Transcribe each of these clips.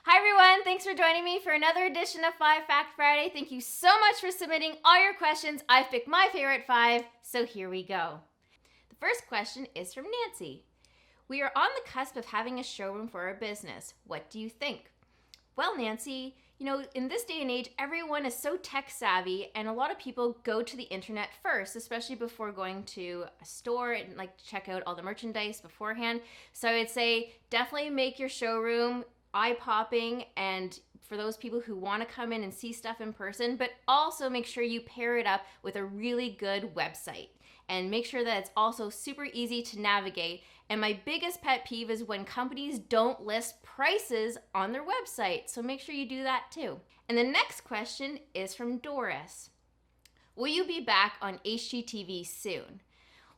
Hi everyone, thanks for joining me for another edition of 5 Fact Friday. Thank you so much for submitting all your questions. I've picked my favorite 5, so here we go. The first question is from Nancy. We are on the cusp of having a showroom for our business. What do you think? Well, Nancy, in this day and age, everyone is so tech savvy and a lot of people go to the internet first, especially before going to a store and check out all the merchandise beforehand. So I would say definitely make your showroom eye-popping and for those people who want to come in and see stuff in person, but also make sure you pair it up with a really good website and make sure that it's also super easy to navigate. And my biggest pet peeve is when companies don't list prices on their website, so make sure you do that too. And the next question is from Doris. Will you be back on HGTV soon?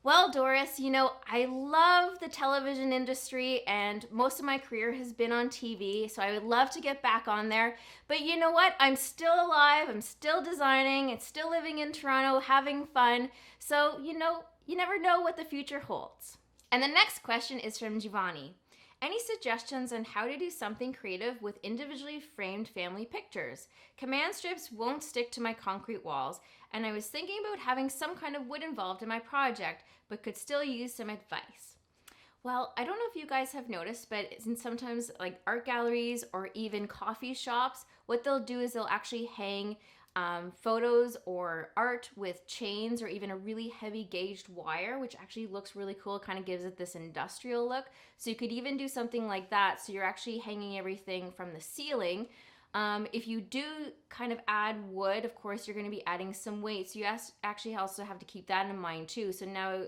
Well, Doris, I love the television industry and most of my career has been on TV, so I would love to get back on there. But you know what? I'm still alive, I'm still designing, and still living in Toronto, having fun. So, you never know what the future holds. And the next question is from Giovanni. Any suggestions on how to do something creative with individually framed family pictures? Command strips won't stick to my concrete walls, and I was thinking about having some kind of wood involved in my project, but could still use some advice. Well, I don't know if you guys have noticed, but sometimes art galleries or even coffee shops, what they'll do is they'll actually hang photos or art with chains or even a really heavy gauged wire, which actually looks really cool. It kind of gives it this industrial look. So you could even do something like that. So you're actually hanging everything from the ceiling. If you do kind of add wood, of course, you're going to be adding some weight. So you actually also have to keep that in mind too. So now,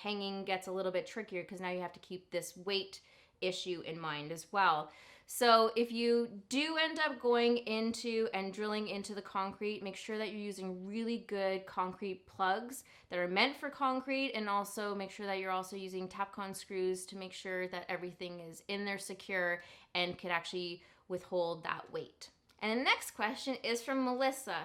hanging gets a little bit trickier because now you have to keep this weight issue in mind as well. So if you do end up going into and drilling into the concrete, make sure that you're using really good concrete plugs that are meant for concrete, and also make sure that you're also using Tapcon screws to make sure that everything is in there secure and can actually withhold that weight. And the next question is from Melissa.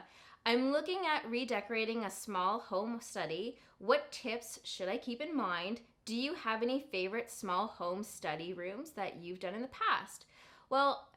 I'm looking at redecorating a small home study. What tips should I keep in mind? Do you have any favorite small home study rooms that you've done in the past? Well,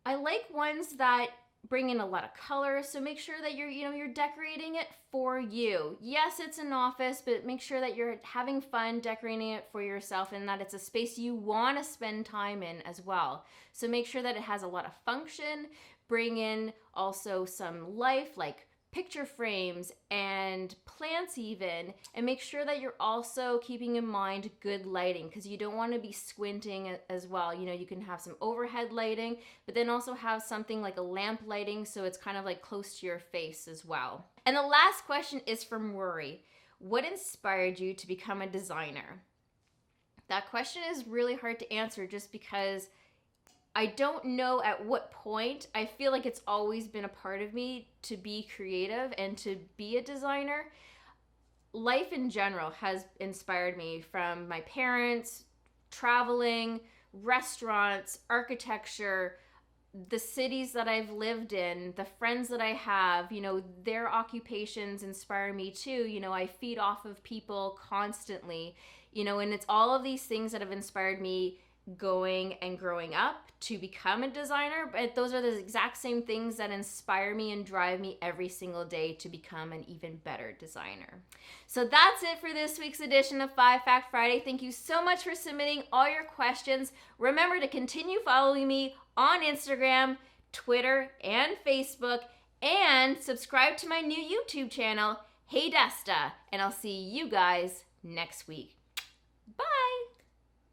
I like ones that bring in a lot of color, so make sure that you're decorating it for you. Yes, it's an office, but make sure that you're having fun decorating it for yourself and that it's a space you want to spend time in as well. So make sure that it has a lot of function, bring in also some life like picture frames and plants even, and make sure that you're also keeping in mind good lighting because you don't want to be squinting as well. You can have some overhead lighting, but then also have something like a lamp lighting so it's kind of like close to your face as well. And the last question is from Rory. What inspired you to become a designer? That question is really hard to answer just because I don't know at what point. I feel like it's always been a part of me to be creative and to be a designer. Life in general has inspired me, from my parents, traveling, restaurants, architecture, the cities that I've lived in, the friends that I have, their occupations inspire me too. I feed off of people constantly, and it's all of these things that have inspired me going and growing up to become a designer, but those are the exact same things that inspire me and drive me every single day to become an even better designer. So that's it for this week's edition of 5 Fact Friday. Thank you so much for submitting all your questions. Remember to continue following me on Instagram, Twitter, and Facebook, and subscribe to my new YouTube channel, Hey Desta, and I'll see you guys next week.